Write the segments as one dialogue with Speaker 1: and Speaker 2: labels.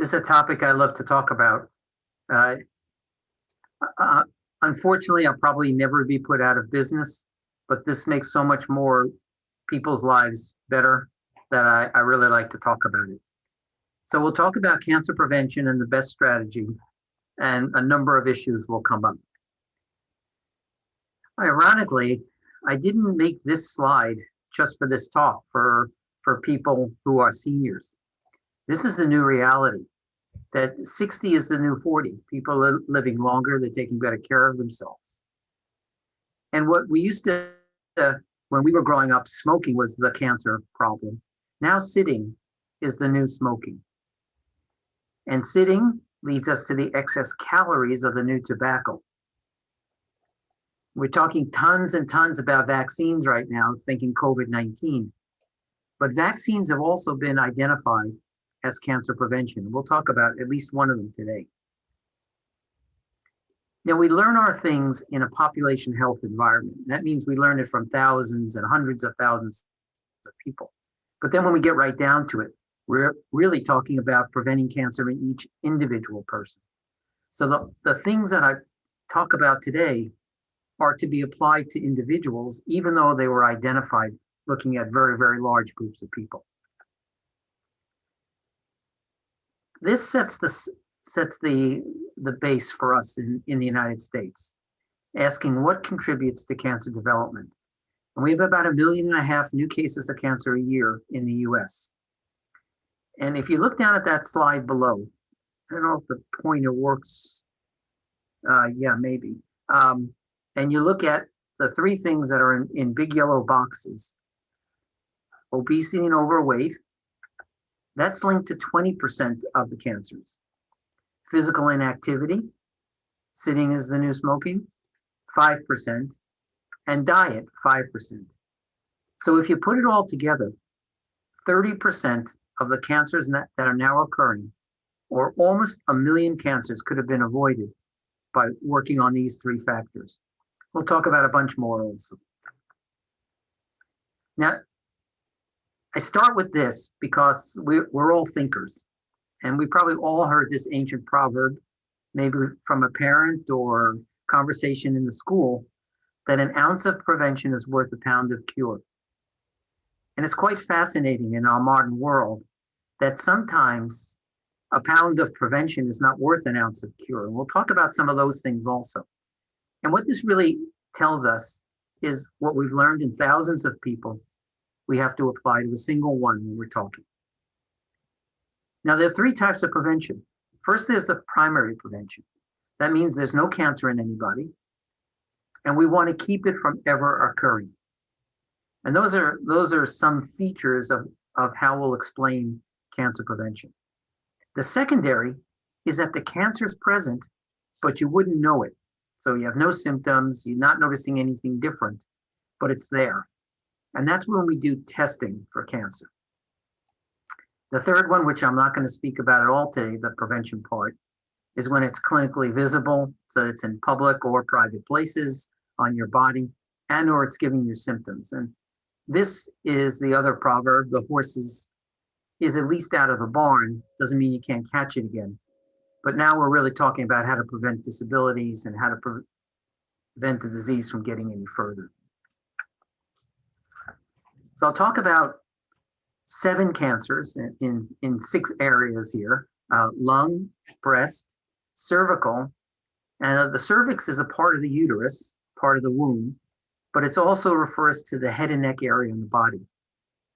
Speaker 1: This is a topic I love to talk about. Uh, uh, Unfortunately, I'll probably never be put out of business, but this makes so much more people's lives better that I really like to talk about it. So we'll talk about cancer prevention and the best strategy, and a number of issues will come up. Ironically, I didn't make this slide just for this talk for people who are seniors. This is the new reality that 60 is the new 40. People are living longer, they're taking better care of themselves. And what we used to, when we were growing up, smoking was the cancer problem. Now sitting is the new smoking. And sitting leads us to the excess calories of the new tobacco. We're talking tons and tons about vaccines right now, thinking COVID-19. But vaccines have also been identified as cancer prevention. We'll talk about at least one of them today. Now, we learn our things in a population health environment. That means we learn it from thousands and hundreds of thousands of people. But then when we get right down to it, we're really talking about preventing cancer in each individual person. So the things that I talk about today are to be applied to individuals, even though they were identified looking at very, very large groups of people. This sets the base for us in the United States, asking what contributes to cancer development. And we have about 1.5 million new cases of cancer a year in the US. And if you look down at that slide below, I don't know if the pointer works. Yeah, maybe. And you look at the three things that are in big yellow boxes: obesity and overweight. That's linked to 20% of the cancers. Physical inactivity, sitting is the new smoking, 5%, and diet, 5%. So if you put it all together, 30% of the cancers that are now occurring, or almost 1 million cancers, could have been avoided by working on these three factors. We'll talk about a bunch more also. Now, I start with this because we're all thinkers, and we probably all heard this ancient proverb, maybe from a parent or conversation in the school, that an ounce of prevention is worth a pound of cure. And it's quite fascinating in our modern world that sometimes a pound of prevention is not worth an ounce of cure. And we'll talk about some of those things also. And what this really tells us is what we've learned in thousands of people, we have to apply to a single one when we're talking. Now, there are three types of prevention. First, there's the primary prevention. That means there's no cancer in anybody, and we want to keep it from ever occurring. And those are some features of how we'll explain cancer prevention. The secondary is that the cancer is present, but you wouldn't know it. So you have no symptoms, you're not noticing anything different, but it's there. And that's when we do testing for cancer. The third one, which I'm not going to speak about at all today, the prevention part, is when it's clinically visible, so it's in public or private places on your body, and or it's giving you symptoms. And this is the other proverb: the horse is at least out of the barn. Doesn't mean you can't catch it again. But now we're really talking about how to prevent disabilities and how to prevent the disease from getting any further. So I'll talk about 7 cancers in 6 areas here: lung, breast, cervical. And the cervix is a part of the uterus, part of the womb, but it also refers to the head and neck area in the body.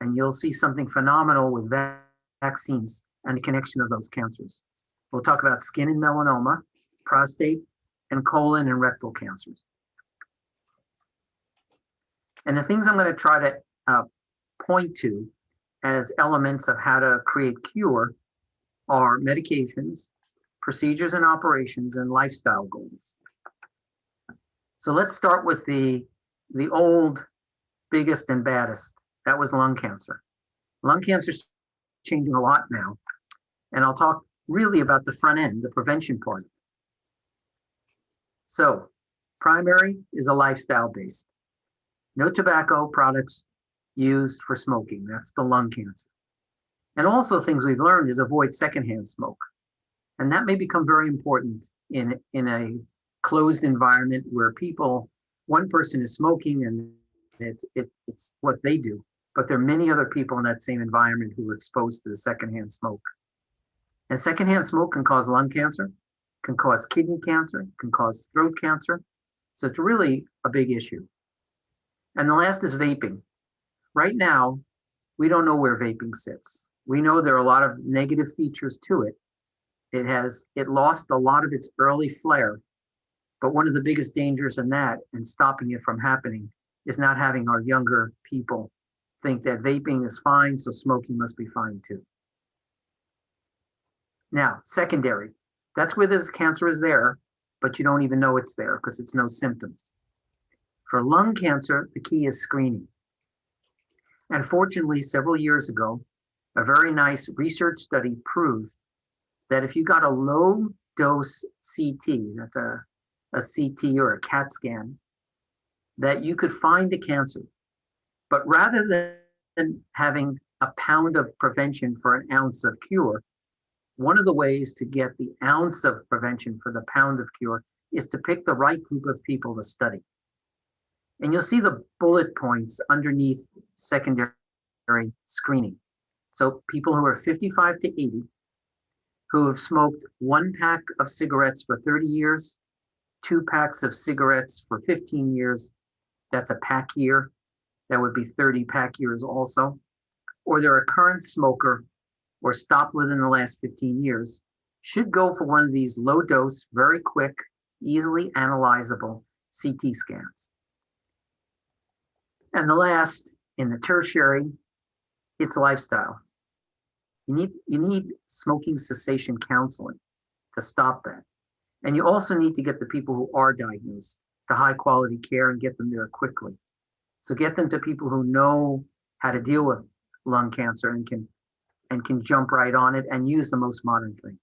Speaker 1: And you'll see something phenomenal with vaccines and the connection of those cancers. We'll talk about skin and melanoma, prostate, and colon and rectal cancers. And the things I'm going to try to point to as elements of how to create cure are medications, procedures and operations, and lifestyle goals. So let's start with the old, biggest and baddest. That was lung cancer. Lung cancer is changing a lot now. And I'll talk really about the front end, the prevention part. So primary is a lifestyle based. No tobacco products used for smoking. That's the lung cancer. And also things we've learned is avoid secondhand smoke. And that may become very important in a closed environment where one person is smoking and it's what they do, but there are many other people in that same environment who are exposed to the secondhand smoke. And secondhand smoke can cause lung cancer, can cause kidney cancer, can cause throat cancer. So it's really a big issue. And the last is vaping. Right now, we don't know where vaping sits. We know there are a lot of negative features to it. It lost a lot of its early flair, but one of the biggest dangers in that and stopping it from happening is not having our younger people think that vaping is fine, so smoking must be fine too. Now, secondary, that's where this cancer is there, but you don't even know it's there because it's no symptoms. For lung cancer, the key is screening. And fortunately, several years ago, a very nice research study proved that if you got a low dose CT, that's a CT or a CAT scan, that you could find the cancer. But rather than having a pound of prevention for an ounce of cure, one of the ways to get the ounce of prevention for the pound of cure is to pick the right group of people to study. And you'll see the bullet points underneath secondary screening. So people who are 55 to 80, who have smoked 1 pack of cigarettes for 30 years, 2 packs of cigarettes for 15 years, that's a pack year. That would be 30 pack years also. Or they're a current smoker or stopped within the last 15 years, should go for one of these low dose, very quick, easily analyzable CT scans. And the last, in the tertiary, it's lifestyle. You need smoking cessation counseling to stop that. And you also need to get the people who are diagnosed to high quality care and get them there quickly. So get them to people who know how to deal with lung cancer and can jump right on it and use the most modern things.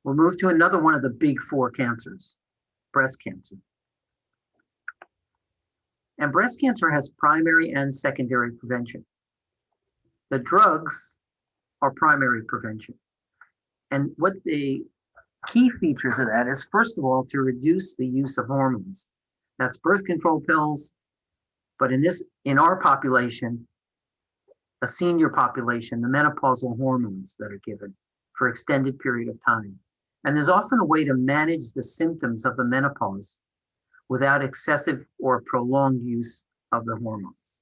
Speaker 1: We'll move to another one of the big 4 cancers, breast cancer. And breast cancer has primary and secondary prevention. The drugs are primary prevention. And what the key features of that is, first of all, to reduce the use of hormones. That's birth control pills, but in our population, a senior population, the menopausal hormones that are given for extended period of time. And there's often a way to manage the symptoms of the menopause without excessive or prolonged use of the hormones.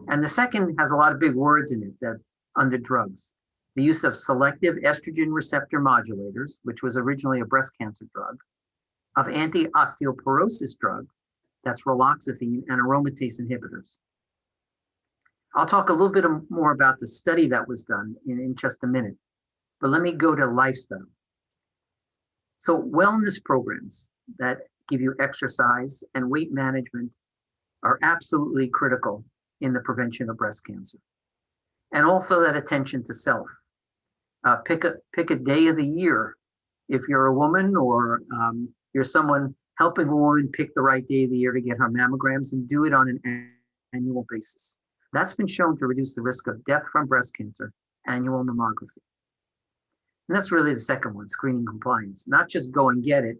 Speaker 1: And the second has a lot of big words in it that under drugs. The use of selective estrogen receptor modulators, which was originally a breast cancer drug, of anti-osteoporosis drug, that's raloxifene, and aromatase inhibitors. I'll talk a little bit more about the study that was done in just a minute, but let me go to lifestyle. So wellness programs that give you exercise and weight management are absolutely critical in the prevention of breast cancer. And also that attention to self. Pick a day of the year. If you're a woman or you're someone helping a woman pick the right day of the year to get her mammograms, and do it on an annual basis. That's been shown to reduce the risk of death from breast cancer, annual mammography. And that's really the second one, screening compliance. Not just go and get it,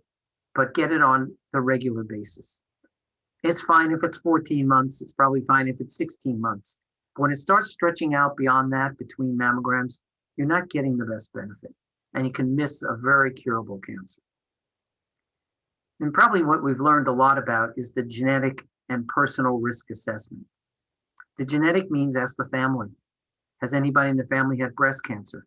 Speaker 1: but get it on the regular basis. It's fine if it's 14 months. It's probably fine if it's 16 months. But when it starts stretching out beyond that between mammograms, you're not getting the best benefit. And you can miss a very curable cancer. And probably what we've learned a lot about is the genetic and personal risk assessment. The genetic means ask the family. Has anybody in the family had breast cancer?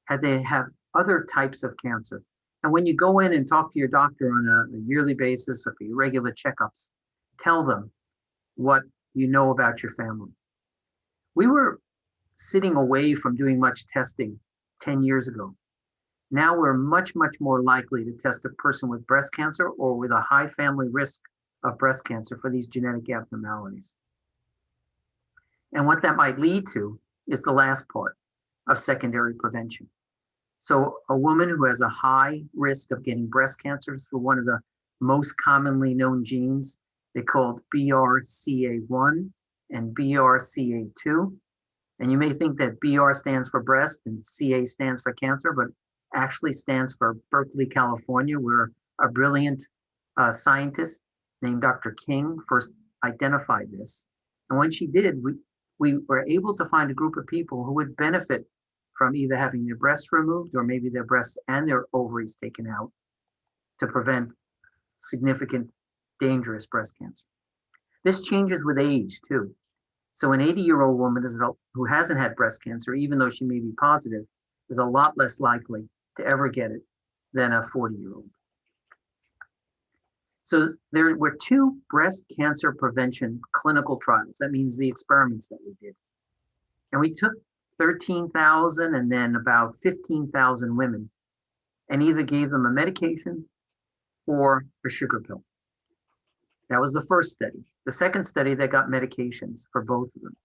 Speaker 1: Had they have other types of cancer? And when you go in and talk to your doctor on a yearly basis or for your regular checkups, tell them what you know about your family. We were sitting away from doing much testing 10 years ago. Now we're much, much more likely to test a person with breast cancer or with a high family risk of breast cancer for these genetic abnormalities. And what that might lead to is the last part of secondary prevention. So a woman who has a high risk of getting breast cancer through one of the most commonly known genes, they called BRCA1 and BRCA2. And you may think that BR stands for breast and CA stands for cancer, but actually stands for Berkeley, California, where a brilliant scientist named Dr. King first identified this. And when she did, we were able to find a group of people who would benefit from either having their breasts removed or maybe their breasts and their ovaries taken out to prevent significant, dangerous breast cancer. This changes with age too. So an 80-year-old woman who hasn't had breast cancer, even though she may be positive, is a lot less likely to ever get it than a 40-year-old. So there were 2 breast cancer prevention clinical trials. That means the experiments that we did. And we took 13,000 and then about 15,000 women and either gave them a medication or a sugar pill. That was the first study. The second study, they got medications for both of them.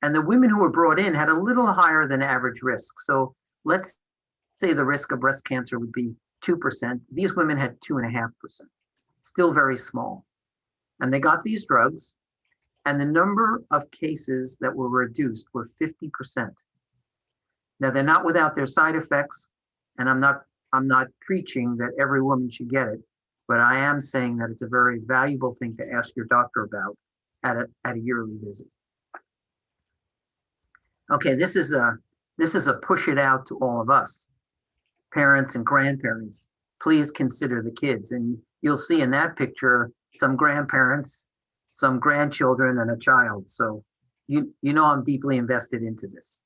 Speaker 1: And the women who were brought in had a little higher than average risk. So let's say the risk of breast cancer would be 2%. These women had 2.5%, still very small. And they got these drugs, and the number of cases that were reduced were 50%. Now, they're not without their side effects, and I'm not preaching that every woman should get it, but I am saying that it's a very valuable thing to ask your doctor about at a yearly visit. Okay, this is a push it out to all of us, parents and grandparents. Please consider the kids, and you'll see in that picture some grandparents, some grandchildren, and a child. So you know I'm deeply invested into this.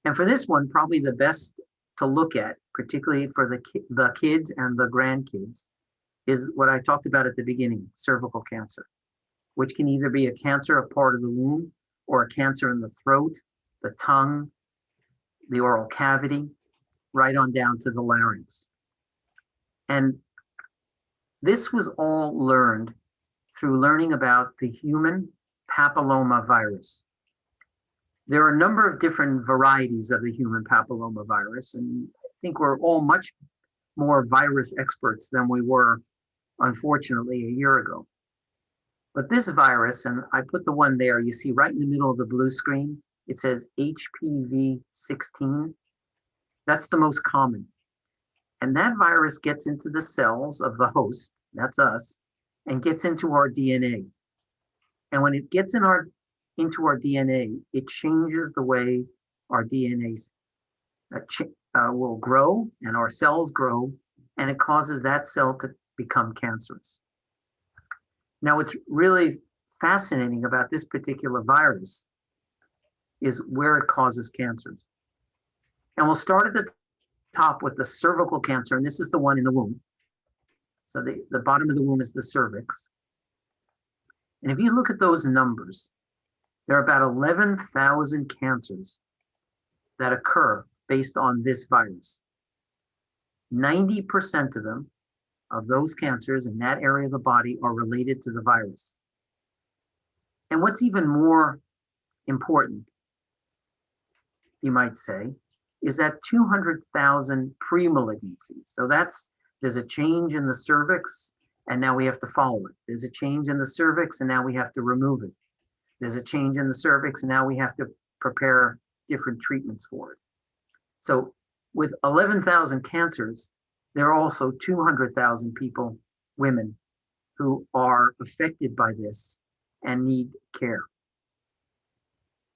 Speaker 1: And for this one, probably the best to look at, particularly for the kids and the grandkids, is what I talked about at the beginning, cervical cancer, which can either be a cancer of part of the womb or a cancer in the throat, the tongue, the oral cavity, right on down to the larynx. And this was all learned through learning about the human papilloma virus. There are a number of different varieties of the human papilloma virus, and I think we're all much more virus experts than we were, unfortunately, a year ago. But this virus, and I put the one there, you see right in the middle of the blue screen, it says HPV-16. That's the most common. And that virus gets into the cells of the host, that's us, and gets into our DNA. And when it gets into our DNA, it changes the way our DNA will grow and our cells grow, and it causes that cell to become cancerous. Now, what's really fascinating about this particular virus is where it causes cancers. And we'll start at the top with the cervical cancer, and this is the one in the womb. So the bottom of the womb is the cervix. And if you look at those numbers, there are about 11,000 cancers that occur based on this virus. 90% of them, of those cancers in that area of the body, are related to the virus. And what's even more important, you might say, is that 200,000 pre-malignancies. So there's a change in the cervix, and now we have to follow it. There's a change in the cervix, and now we have to remove it. There's a change in the cervix, and now we have to prepare different treatments for it. So with 11,000 cancers, there are also 200,000 people, women, who are affected by this and need care.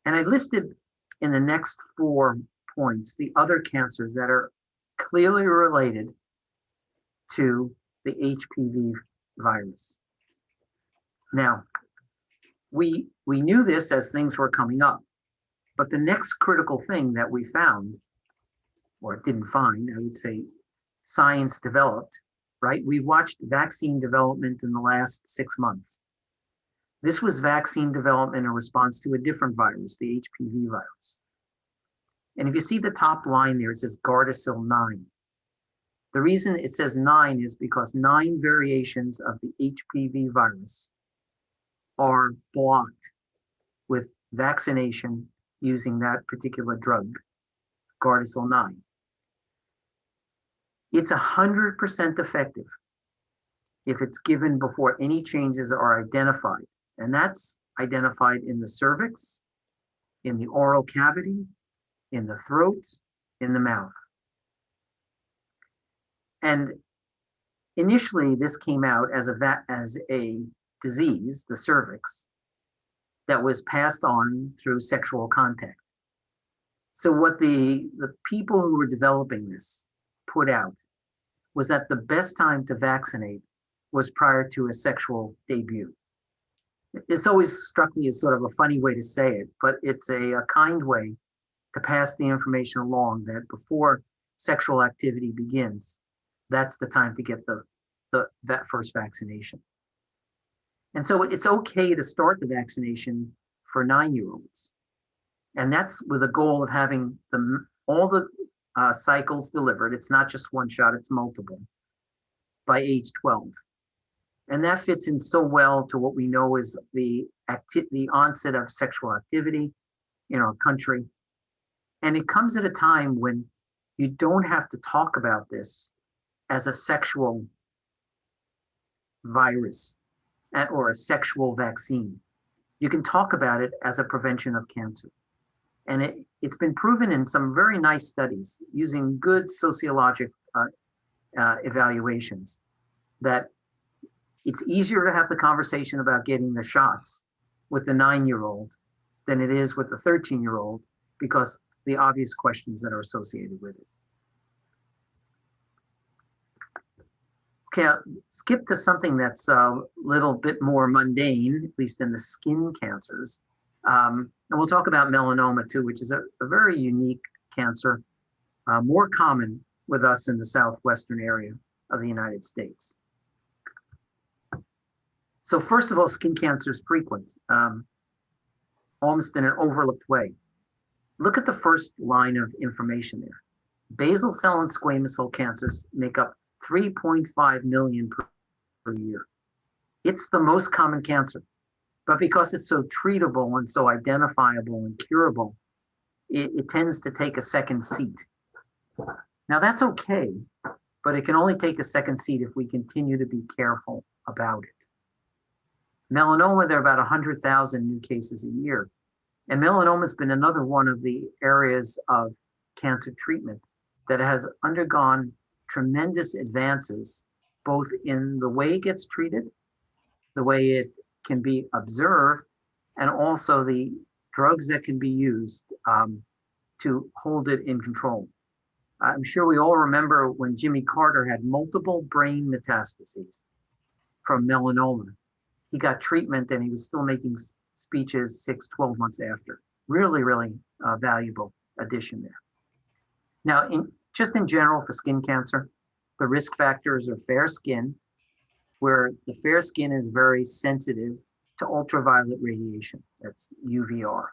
Speaker 1: And I listed in the next 4 points the other cancers that are clearly related to the HPV virus. Now, we knew this as things were coming up, but the next critical thing that we found, or didn't find, I would say science developed, right? We watched vaccine development in the last 6 months. This was vaccine development in response to a different virus, the HPV virus. And if you see the top line there, it says Gardasil 9. The reason it says 9 is because 9 variations of the HPV virus are blocked with vaccination using that particular drug, Gardasil 9. It's 100% effective if it's given before any changes are identified. And that's identified in the cervix in the oral cavity, in the throat, in the mouth. And initially, this came out as a disease, the cervix, that was passed on through sexual contact. So what the people who were developing this put out was that the best time to vaccinate was prior to a sexual debut. It's always struck me as sort of a funny way to say it, but it's a kind way to pass the information along that before sexual activity begins, that's the time to get that first vaccination. And so it's okay to start the vaccination for 9-year-olds. And that's with a goal of having all the cycles delivered. It's not just one shot, it's multiple by age 12. And that fits in so well to what we know is the onset of sexual activity in our country. And it comes at a time when you don't have to talk about this as a sexual virus or a sexual vaccine. You can talk about it as a prevention of cancer. And it's been proven in some very nice studies using good sociologic evaluations that it's easier to have the conversation about getting the shots with the 9-year-old than it is with the 13-year-old because the obvious questions that are associated with it. Okay, I'll skip to something that's a little bit more mundane, at least in the skin cancers. And we'll talk about melanoma too, which is a very unique cancer, more common with us in the southwestern area of the United States. So first of all, skin cancer is frequent, almost in an overlooked way. Look at the first line of information there. Basal cell and squamous cell cancers make up 3.5 million per year. It's the most common cancer, but because it's so treatable and so identifiable and curable, it tends to take a second seat. Now that's okay, but it can only take a second seat if we continue to be careful about it. Melanoma, there are about 100,000 new cases a year. And melanoma has been another one of the areas of cancer treatment that has undergone tremendous advances, both in the way it gets treated, the way it can be observed, and also the drugs that can be used to hold it in control. I'm sure we all remember when Jimmy Carter had multiple brain metastases from melanoma. He got treatment and he was still making speeches 6-12 months after. Really, really valuable addition there. Now, just in general for skin cancer, the risk factors are fair skin, where the fair skin is very sensitive to ultraviolet radiation. That's UVR.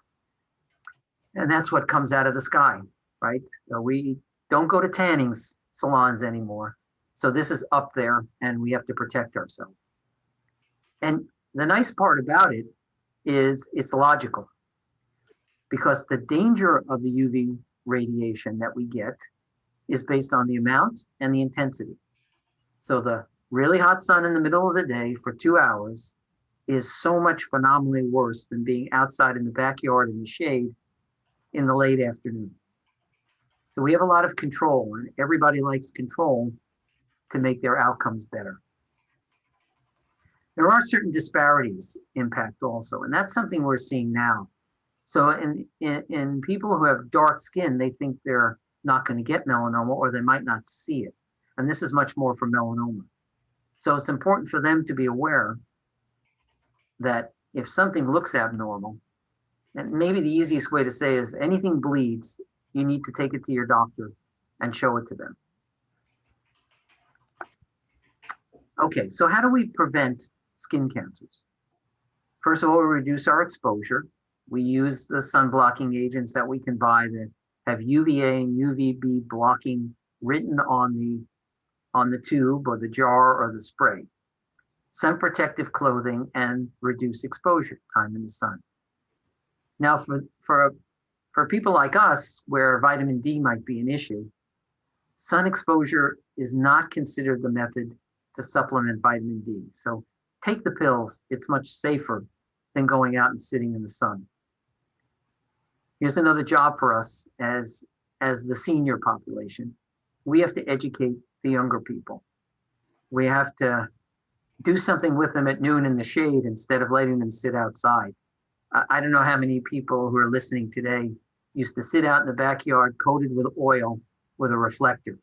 Speaker 1: And that's what comes out of the sky, right? We don't go to tanning salons anymore. So this is up there and we have to protect ourselves. And the nice part about it is it's logical because the danger of the UV radiation that we get is based on the amount and the intensity. So the really hot sun in the middle of the day for 2 hours is so much phenomenally worse than being outside in the backyard in the shade in the late afternoon. So we have a lot of control, and everybody likes control to make their outcomes better. There are certain disparities impact also, and that's something we're seeing now. So in people who have dark skin, they think they're not going to get melanoma or they might not see it. And this is much more for melanoma. So it's important for them to be aware that if something looks abnormal, and maybe the easiest way to say is if anything bleeds, you need to take it to your doctor and show it to them. Okay, so how do we prevent skin cancers? First of all, we reduce our exposure. We use the sun blocking agents that we can buy that have UVA and UVB blocking written on the tube or the jar or the spray. Sun protective clothing and reduce exposure time in the sun. Now for people like us where vitamin D might be an issue, sun exposure is not considered the method to supplement vitamin D. So take the pills, it's much safer than going out and sitting in the sun. Here's another job for us as the senior population. We have to educate the younger people. We have to do something with them at noon in the shade instead of letting them sit outside. I don't know how many people who are listening today used to sit out in the backyard coated with oil with a reflector.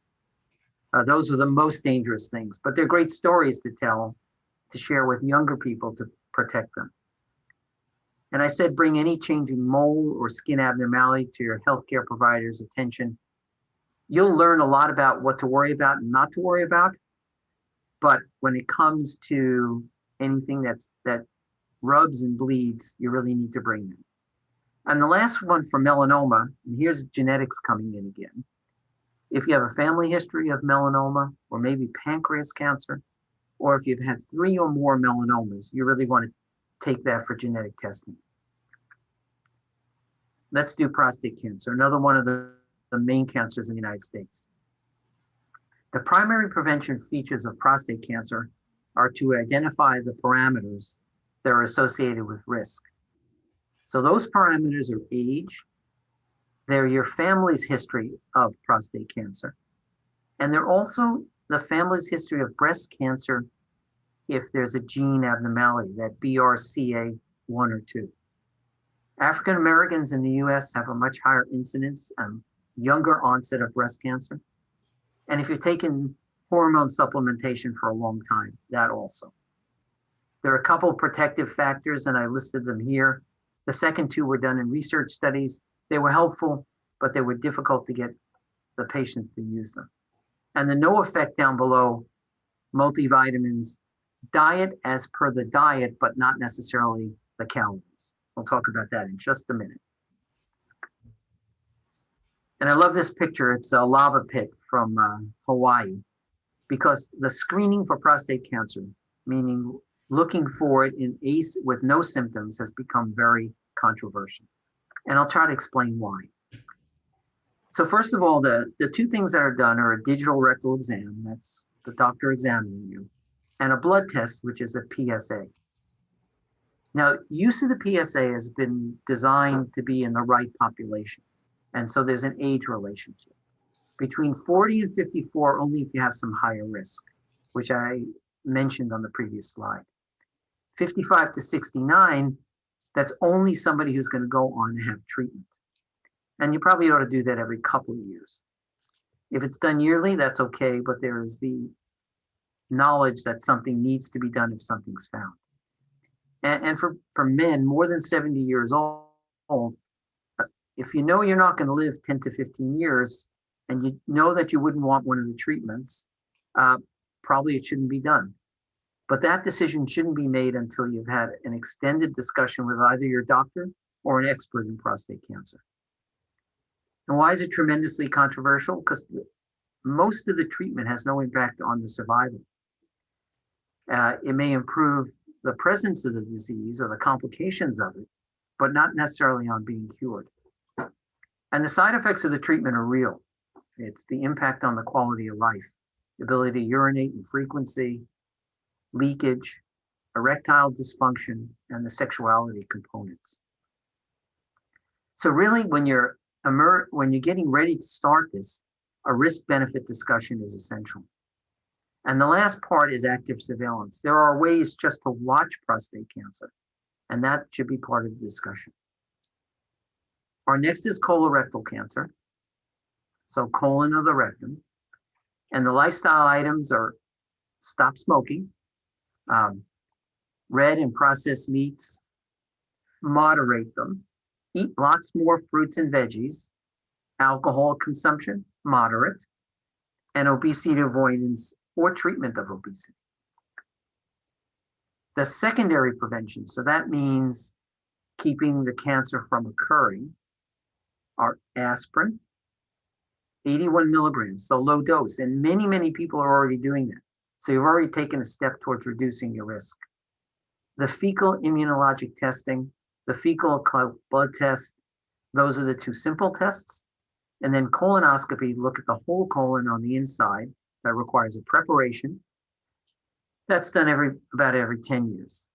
Speaker 1: Those are the most dangerous things, but they're great stories to tell, to share with younger people to protect them. And I said, bring any changing mole or skin abnormality to your healthcare provider's attention. You'll learn a lot about what to worry about and not to worry about. But when it comes to anything that rubs and bleeds, you really need to bring them. And the last one for melanoma, and here's genetics coming in again. If you have a family history of melanoma, or maybe pancreas cancer, or if you've had 3 or more melanomas, you really want to take that for genetic testing. Let's do prostate cancer, another one of the main cancers in the United States. The primary prevention features of prostate cancer are to identify the parameters that are associated with risk. So those parameters are age, they're your family's history of prostate cancer, and they're also the family's history of breast cancer if there's a gene abnormality, that BRCA1 or 2. African Americans in the US have a much higher incidence and younger onset of breast cancer. And if you've taken hormone supplementation for a long time, that also. There are a couple of protective factors, and I listed them here. The second 2 were done in research studies. They were helpful, but they were difficult to get the patients to use them. And the no effect down below, multivitamins, diet as per the diet, but not necessarily the calories. We'll talk about that in just a minute. And I love this picture. It's a lava pit from Hawaii, because the screening for prostate cancer, meaning looking for it in ACE with no symptoms, has become very controversial. And I'll try to explain why. So first of all, the 2 things that are done are a digital rectal exam, that's the doctor examining you, and a blood test, which is a PSA. Now, use of the PSA has been designed to be in the right population. And so there's an age relationship. Between 40 and 54, only if you have some higher risk, which I mentioned on the previous slide. 55 to 69, that's only somebody who's going to go on to have treatment. And you probably ought to do that every couple of years. If it's done yearly, that's okay, but there is the knowledge that something needs to be done if something's found. And for men more than 70 years old, if you know you're not going to live 10 to 15 years, and you know that you wouldn't want one of the treatments, probably it shouldn't be done. But that decision shouldn't be made until you've had an extended discussion with either your doctor or an expert in prostate cancer. And why is it tremendously controversial? Because most of the treatment has no impact on the survival. It may improve the presence of the disease or the complications of it, but not necessarily on being cured. And the side effects of the treatment are real. It's the impact on the quality of life, the ability to urinate in frequency, leakage, erectile dysfunction, and the sexuality components. So really, when you're getting ready to start this, a risk-benefit discussion is essential. And the last part is active surveillance. There are ways just to watch prostate cancer, and that should be part of the discussion. Our next is colorectal cancer, so colon of the rectum. And the lifestyle items are stop smoking, red and processed meats, moderate them, eat lots more fruits and veggies, alcohol consumption, moderate, and obesity avoidance or treatment of obesity. The secondary prevention, so that means keeping the cancer from occurring, are aspirin, 81 milligrams, so low dose. And many, many people are already doing that. So you've already taken a step towards reducing your risk. The fecal immunologic testing, the fecal blood test, those are the 2 simple tests. And then colonoscopy, look at the whole colon on the inside. That requires a preparation. That's done about every 10 years.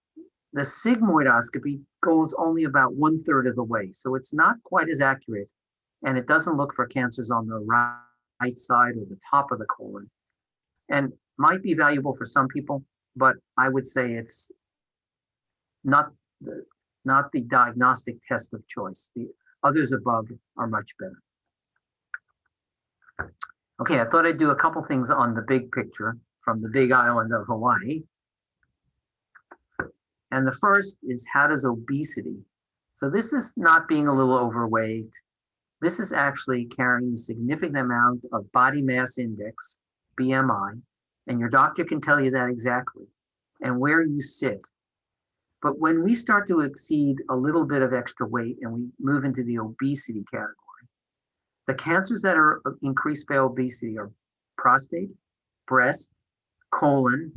Speaker 1: The sigmoidoscopy goes only about 1/3 of the way, so it's not quite as accurate, and it doesn't look for cancers on the right side or the top of the colon, and might be valuable for some people, but I would say it's not the not the diagnostic test of choice. The others above are much better. Okay, I thought I'd do a couple things on the big picture from the big island of Hawaii. And the first is, how does obesity? So this is not being a little overweight. This is actually carrying a significant amount of body mass index, BMI, and your doctor can tell you that exactly, and where you sit. But when we start to exceed a little bit of extra weight and we move into the obesity category, the cancers that are increased by obesity are prostate, breast, colon,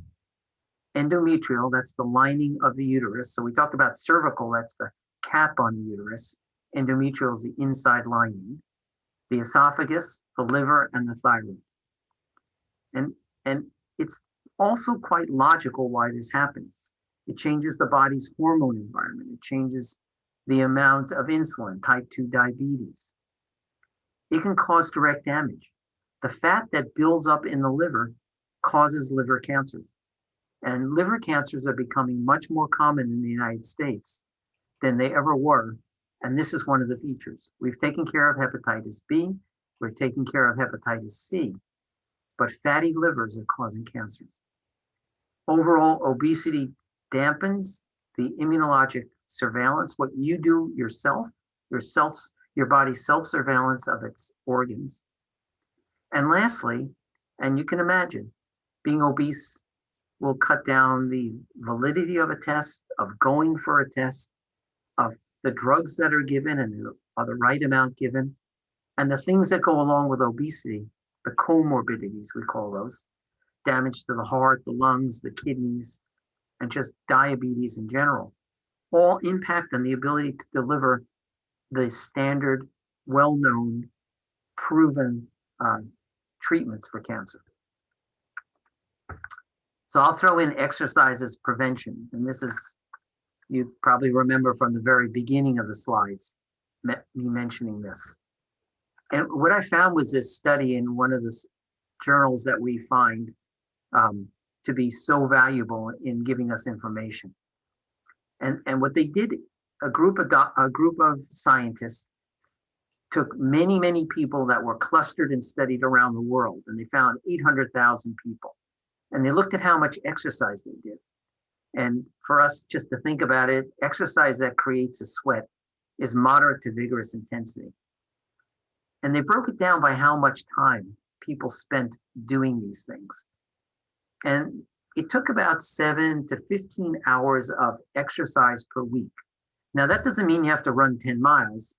Speaker 1: endometrial, that's the lining of the uterus. So we talked about cervical, that's the cap on the uterus. Endometrial is the inside lining. The esophagus, the liver, and the thyroid. And it's also quite logical why this happens. It changes the body's hormone environment. It changes the amount of insulin, type 2 diabetes. It can cause direct damage. The fat that builds up in the liver causes liver cancers. And liver cancers are becoming much more common in the United States than they ever were. And this is one of the features. We've taken care of hepatitis B, we're taking care of hepatitis C, but fatty livers are causing cancers. Overall, obesity dampens the immunologic surveillance, what you do yourself, your body's self-surveillance of its organs. And lastly, and you can imagine, being obese will cut down the validity of a test, of going for a test, of the drugs that are given and are the right amount given, and the things that go along with obesity, the comorbidities we call those, damage to the heart, the lungs, the kidneys, and just diabetes in general, all impact on the ability to deliver the standard, well-known, proven treatments for cancer. So I'll throw in exercise as prevention. And this is, you probably remember from the very beginning of the slides, me mentioning this. And what I found was this study in one of the journals that we find to be so valuable in giving us information. And what they did, a group of scientists took many, many people that were clustered and studied around the world, and they found 800,000 people. And they looked at how much exercise they did. And for us just to think about it, exercise that creates a sweat is moderate to vigorous intensity. And they broke it down by how much time people spent doing these things. And it took about 7 to 15 hours of exercise per week. Now, that doesn't mean you have to run 10 miles.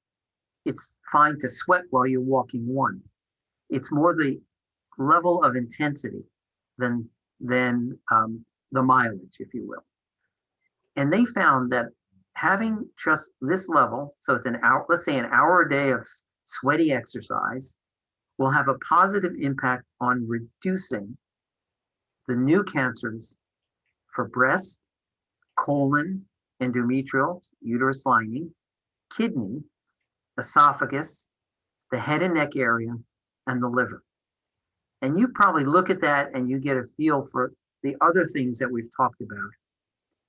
Speaker 1: It's fine to sweat while you're walking one. It's more the level of intensity than the mileage, if you will. And they found that having just this level, so it's an hour, let's say an hour a day of sweaty exercise, will have a positive impact on reducing the new cancers for breast, colon, endometrial, uterus lining, kidney, esophagus, the head and neck area, and the liver. And you probably look at that and you get a feel for the other things that we've talked about,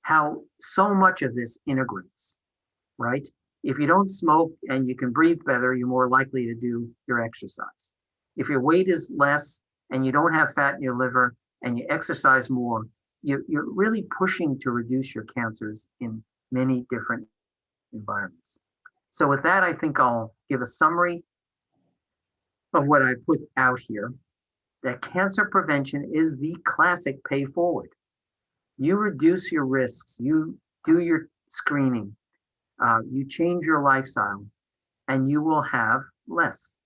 Speaker 1: how so much of this integrates, right? If you don't smoke and you can breathe better, you're more likely to do your exercise. If your weight is less and you don't have fat in your liver and you exercise more, you're really pushing to reduce your cancers in many different environments. So with that, I think I'll give a summary of what I put out here, that cancer prevention is the classic pay forward. You reduce your risks, you do your screening, you change your lifestyle, and you will have less.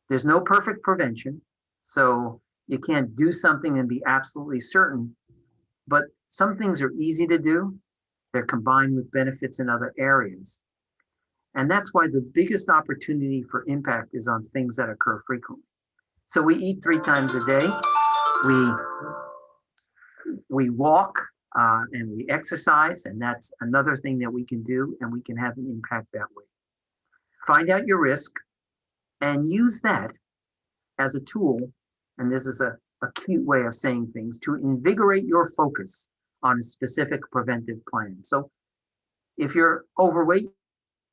Speaker 1: There's no perfect prevention, so you can't do something and be absolutely certain, but some things are easy to do. They're combined with benefits in other areas. And that's why the biggest opportunity for impact is on things that occur frequently. So we eat 3 times a day. We walk and we exercise, and that's another thing that we can do, and we can have an impact that way. Find out your risk and use that as a tool, and this is a cute way of saying things, to invigorate your focus on a specific preventive plan. So if you're overweight,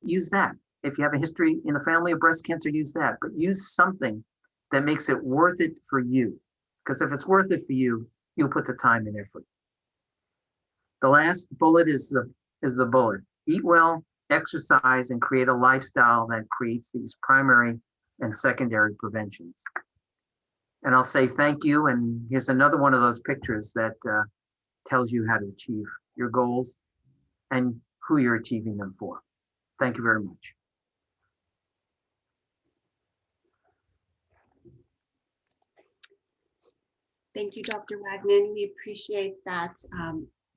Speaker 1: use that. If you have a history in the family of breast cancer, use that, but use something that makes it worth it for you. Because if it's worth it for you, you'll put the time and effort. The last bullet is the bullet. Eat well, exercise, and create a lifestyle that creates these primary and secondary preventions. And I'll say thank you. And here's another one of those pictures that tells you how to achieve your goals and who you're achieving them for. Thank you very much.
Speaker 2: Thank you, Dr. Wagner. We appreciate that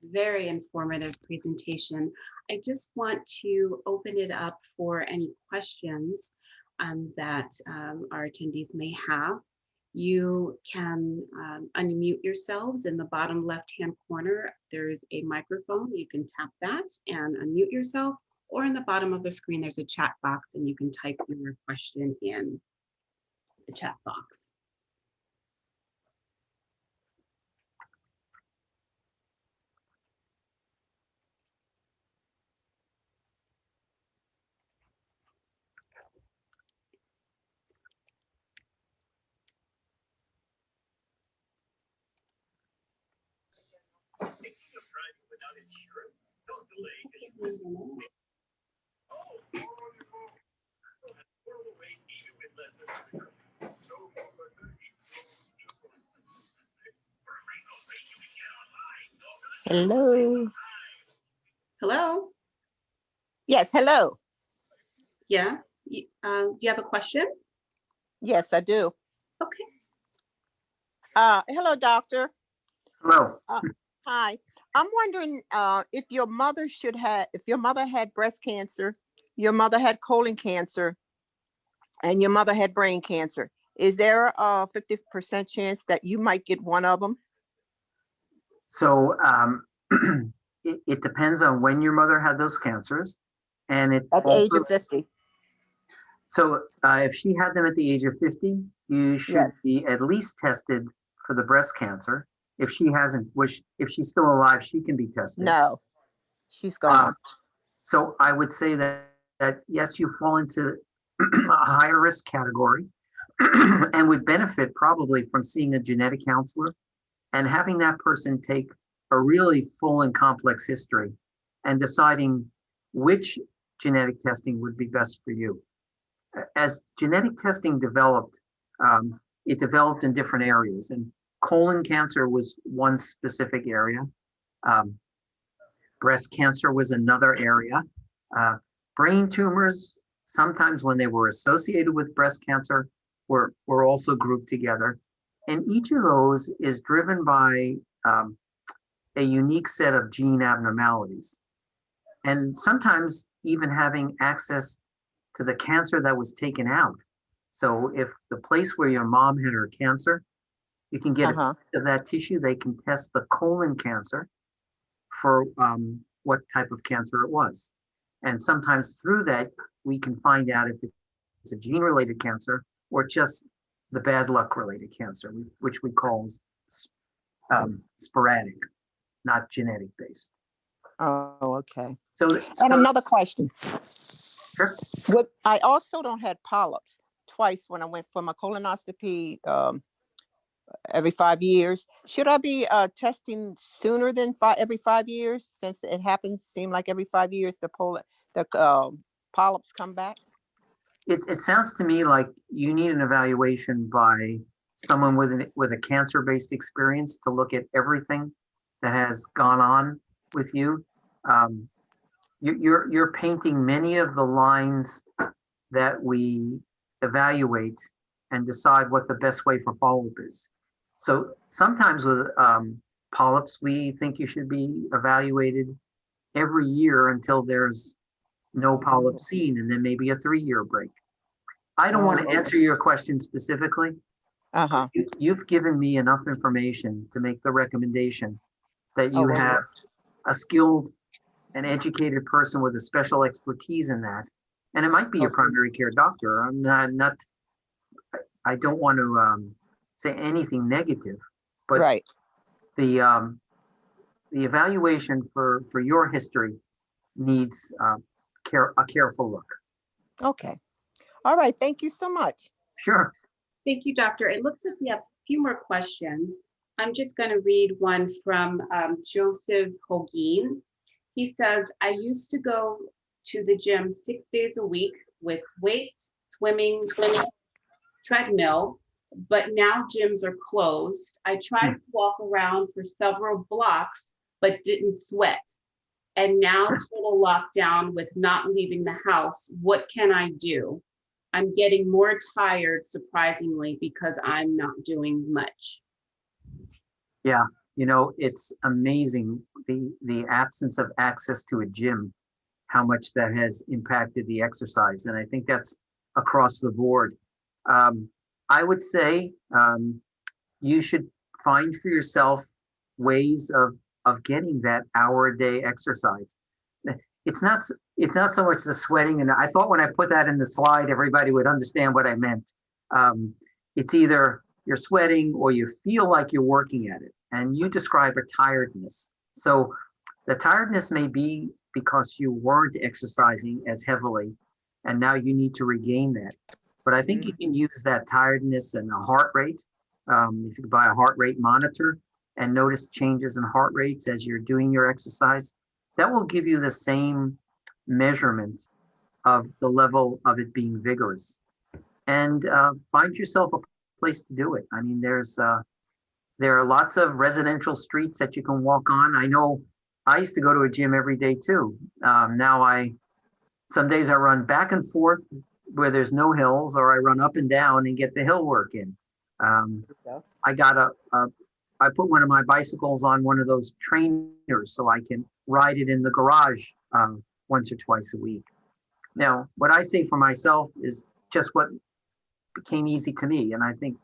Speaker 2: very informative presentation. I just want to open it up for any questions that our attendees may have. You can unmute yourselves in the bottom left-hand corner. There is a microphone. You can tap that and unmute yourself, or in the bottom of the screen, there's a chat box and you can type your question in the chat box.
Speaker 3: Hello.
Speaker 2: Hello?
Speaker 3: Yes, hello.
Speaker 2: Yes, you have a question?
Speaker 3: Yes, I do.
Speaker 2: Okay.
Speaker 3: Hello, doctor.
Speaker 1: Hello.
Speaker 3: Hi. I'm wondering if your mother had breast cancer, your mother had colon cancer, and your mother had brain cancer. Is there a 50% chance that you might get one of them?
Speaker 1: So it depends on when your mother had those cancers, and it
Speaker 3: At the age of 50.
Speaker 1: So if she had them at the age of 50, you should
Speaker 3: Yes.
Speaker 1: be at least tested for the breast cancer. If she hasn't, if she's still alive, she can be tested.
Speaker 3: No, she's gone.
Speaker 1: So I would say that yes, you fall into a higher risk category and would benefit probably from seeing a genetic counselor and having that person take a really full and complex history and deciding which genetic testing would be best for you. As genetic testing developed, it developed in different areas, and colon cancer was one specific area. Breast cancer was another area. Brain tumors, sometimes when they were associated with breast cancer, were also grouped together. And each of those is driven by a unique set of gene abnormalities. And sometimes even having access to the cancer that was taken out. So if the place where your mom had her cancer, you can get a piece of that tissue, they can test the colon cancer for what type of cancer it was. And sometimes through that, we can find out if it's a gene-related cancer or just the bad luck-related cancer, which we call sporadic, not genetic-based.
Speaker 3: Oh, okay.
Speaker 1: So
Speaker 3: another question.
Speaker 1: Sure.
Speaker 3: I also don't have polyps twice when I went for my colonoscopy every 5 years. Should I be testing sooner than every 5 years, since it happens, seem like every 5 years the polyps come back?
Speaker 1: It sounds to me like you need an evaluation by someone with a cancer-based experience to look at everything that has gone on with you. You're painting many of the lines that we evaluate and decide what the best way for follow-up is. So sometimes with polyps, we think you should be evaluated every year until there's no polyp seen, and then maybe a 3-year break. I don't want to answer your question specifically. You've given me enough information to make the recommendation that
Speaker 3: Oh,
Speaker 1: you
Speaker 3: okay.
Speaker 1: have a skilled and educated person with a special expertise in that. And it might be your
Speaker 3: Okay.
Speaker 1: primary care doctor. I'm not, I don't want to say anything negative, but
Speaker 3: Right.
Speaker 1: the evaluation for your history needs a careful look.
Speaker 3: Okay. All right. Thank you so much.
Speaker 1: Sure.
Speaker 2: Thank you, Doctor. It looks like we have a few more questions. I'm just going to read one from Joseph Holguin. He says, I used to go to the gym 6 days a week with weights, swimming, treadmill, but now gyms are closed. I tried to walk around for several blocks, but didn't sweat. And now total lockdown with not leaving the house. What can I do? I'm getting more tired, surprisingly, because I'm not doing much.
Speaker 1: Yeah, it's amazing the absence of access to a gym, how much that has impacted the exercise. And I think that's across the board. I would say you should find for yourself ways of getting that hour a day exercise. It's not so much the sweating, and I thought when I put that in the slide, everybody would understand what I meant. It's either you're sweating or you feel like you're working at it, and you describe a tiredness. So the tiredness may be because you weren't exercising as heavily, and now you need to regain that. But I think you can use that tiredness and a heart rate. If you buy a heart rate monitor and notice changes in heart rates as you're doing your exercise, that will give you the same measurement of the level of it being vigorous. And find yourself a place to do it. I mean, there are lots of residential streets that you can walk on. I know I used to go to a gym every day too. Now some days I run back and forth where there's no hills, or I run up and down and get the hill work in. I put one of my bicycles on one of those trainers so I can ride it in the garage once or twice a week. Now, what I say for myself is just what became easy to me. And I think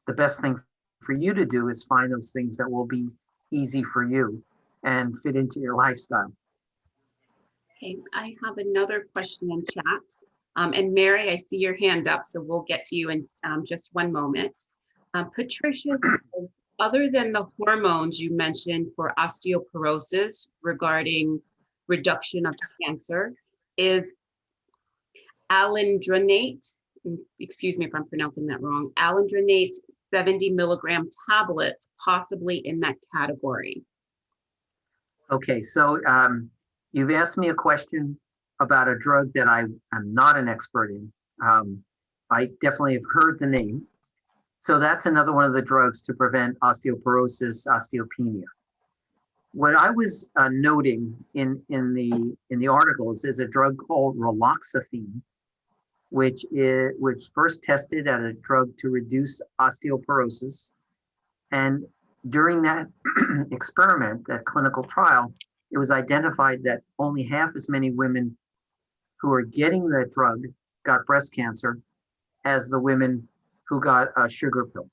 Speaker 1: the best thing for you to do is find those things that will be easy for you and fit into your lifestyle.
Speaker 2: Okay, I have another question in chat. And Mary, I see your hand up, so we'll get to you in just one moment. Patricia says, other than the hormones you mentioned for osteoporosis regarding reduction of cancer, is alendronate, excuse me if I'm pronouncing that wrong, alendronate 70 milligram tablets possibly in that category?
Speaker 1: Okay, so you've asked me a question about a drug that I am not an expert in. I definitely have heard the name. So that's another one of the drugs to prevent osteoporosis, osteopenia. What I was noting in the articles is a drug called raloxifene, which was first tested as a drug to reduce osteoporosis. And during that experiment, that clinical trial, it was identified that only half as many women who are getting that drug got breast cancer as the women who got a sugar pill.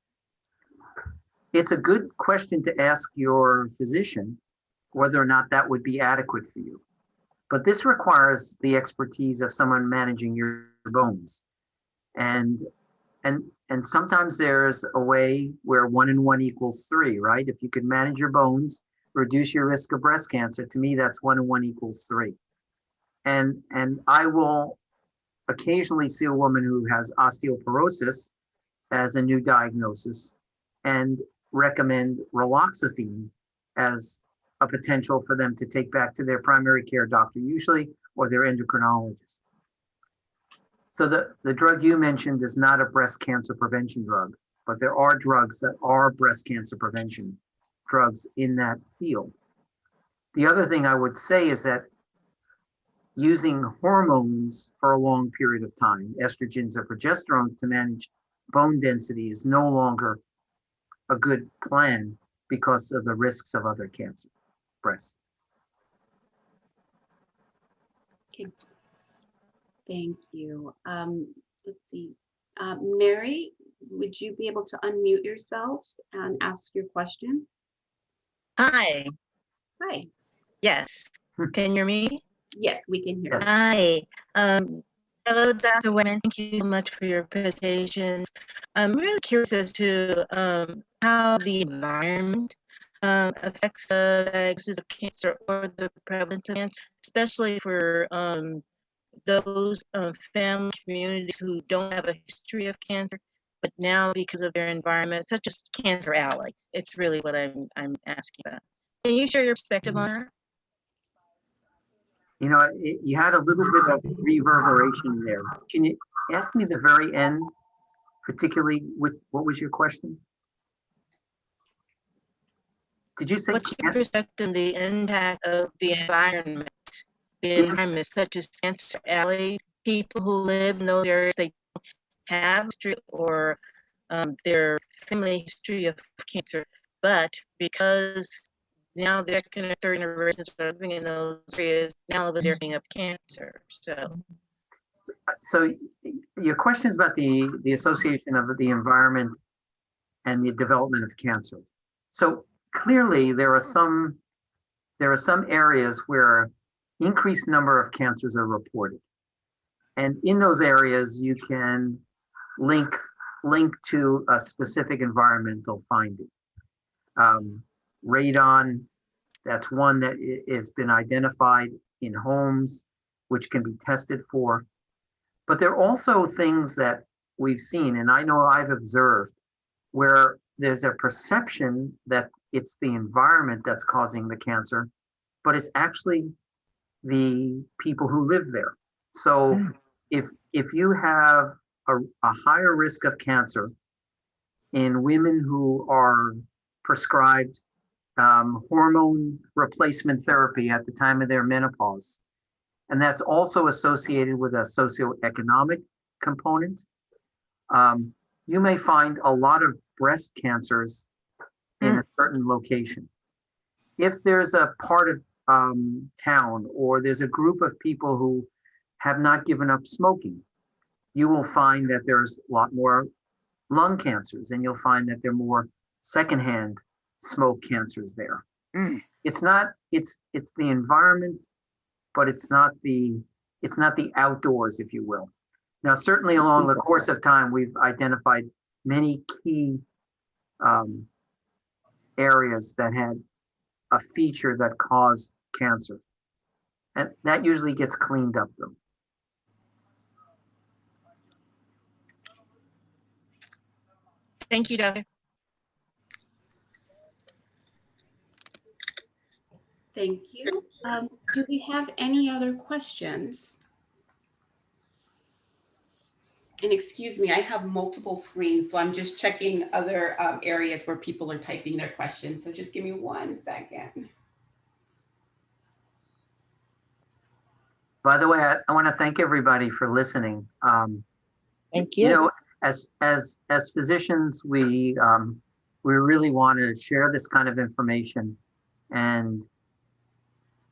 Speaker 1: It's a good question to ask your physician whether or not that would be adequate for you. But this requires the expertise of someone managing your bones. And sometimes there's a way where 1 and 1 equals 3, right? If you could manage your bones, reduce your risk of breast cancer, to me, that's 1 and 1 equals 3. And I will occasionally see a woman who has osteoporosis as a new diagnosis and recommend raloxifene as a potential for them to take back to their primary care doctor, usually, or their endocrinologist. So the drug you mentioned is not a breast cancer prevention drug, but there are drugs that are breast cancer prevention drugs in that field. The other thing I would say is that using hormones for a long period of time, estrogens or progesterone, to manage bone density is no longer a good plan because of the risks of other cancer, breast.
Speaker 2: Okay. Thank you. Let's see. Mary, would you be able to unmute yourself and ask your question?
Speaker 4: Hi,
Speaker 2: Hi.
Speaker 4: Yes. Can you hear me?
Speaker 2: Yes, we can hear you.
Speaker 4: Hi. Hello, Dr. Wayman. Thank you so much for your presentation. I'm really curious as to how the environment affects the diagnosis of cancer or the prevalence of cancer, especially for those family communities who don't have a history of cancer, but now because of their environment, such as Cancer Alley. It's really what I'm asking about. Can you share your perspective on that?
Speaker 1: You know, you had a little bit of reverberation there. Can you ask me the very end, particularly with what was your question? Did you say
Speaker 4: What's your perspective on the impact of the environment? The
Speaker 1: Yeah.
Speaker 4: environment such as Cancer Alley, people who live in those areas, they don't have history or their family history of cancer, but because now they're kind of third generations living in those areas, now they're thinking of cancer.
Speaker 1: So your question is about the association of the environment and the development of cancer. So clearly there are some areas where increased number of cancers are reported. And in those areas, you can link to a specific environmental finding. Radon, that's one that has been identified in homes, which can be tested for. But there are also things that we've seen, and I know I've observed, where there's a perception that it's the environment that's causing the cancer, but it's actually the people who live there. So if you have a higher risk of cancer in women who are prescribed hormone replacement therapy at the time of their menopause, and that's also associated with a socioeconomic component, you may find a lot of breast cancers in a certain location. If there's a part of town or there's a group of people who have not given up smoking, you will find that there's a lot more lung cancers, and you'll find that there are more secondhand smoke cancers there. It's the environment, but it's not the outdoors, if you will. Now, certainly along the course of time, we've identified many key areas that had a feature that caused cancer. And that usually gets cleaned up though.
Speaker 4: Thank you, Doctor.
Speaker 2: Thank you. Do we have any other questions? And excuse me, I have multiple screens, so I'm just checking other areas where people are typing their questions. So just give me 1 second.
Speaker 1: By the way, I want to thank everybody for listening.
Speaker 3: Thank
Speaker 1: You know, as physicians, we really want to share this kind of information, and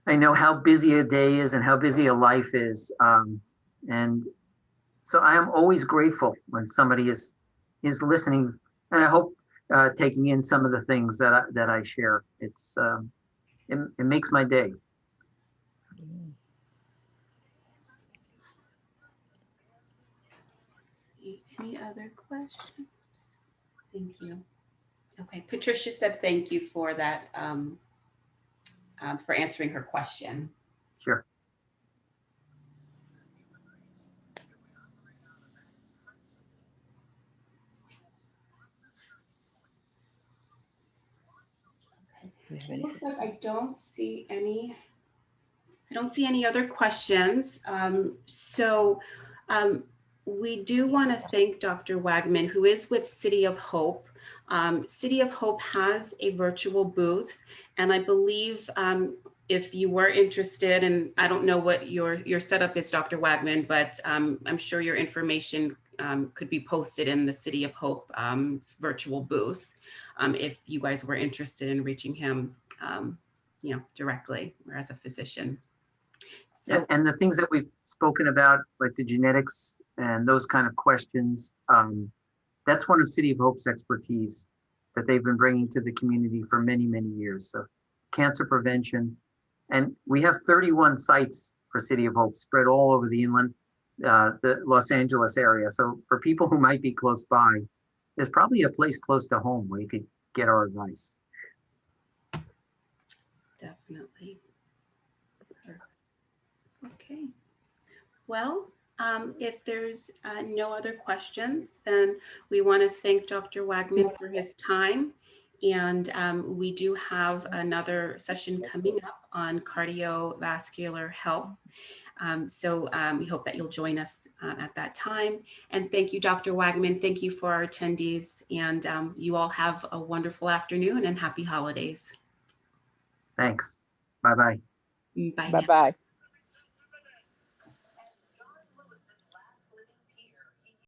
Speaker 1: I know how busy a day is and how busy a life is, and so I am always grateful when somebody is listening, and I hope taking in some of the things that I share. It makes my day.
Speaker 2: Any other questions? Thank you. Okay, Patricia said thank you for that, for answering her question.
Speaker 1: Sure.
Speaker 2: Looks like I don't see any other questions. We do want to thank Dr. Wagman, who is with City of Hope. City of Hope has a virtual booth, and I believe if you were interested, and I don't know what your setup is, Dr. Wagman, but I'm sure your information could be posted in the City of Hope virtual booth if you guys were interested in reaching him, directly or as a physician. So,
Speaker 1: and the things that we've spoken about, like the genetics and those kind of questions, that's one of City of Hope's expertise that they've been bringing to the community for many, many years. So cancer prevention. And we have 31 sites for City of Hope spread all over the inland, the Los Angeles area. So for people who might be close by, there's probably a place close to home where you could get our advice.
Speaker 2: Definitely. Okay. Well, if there's no other questions, then we want to thank Dr. Wagman for his time. And we do have another session coming up on cardiovascular health. So we hope that you'll join us at that time. And thank you, Dr. Wagman. Thank you for our attendees. And you all have a wonderful afternoon and happy holidays.
Speaker 1: Thanks. Bye-bye.
Speaker 2: Bye.
Speaker 3: Bye-bye.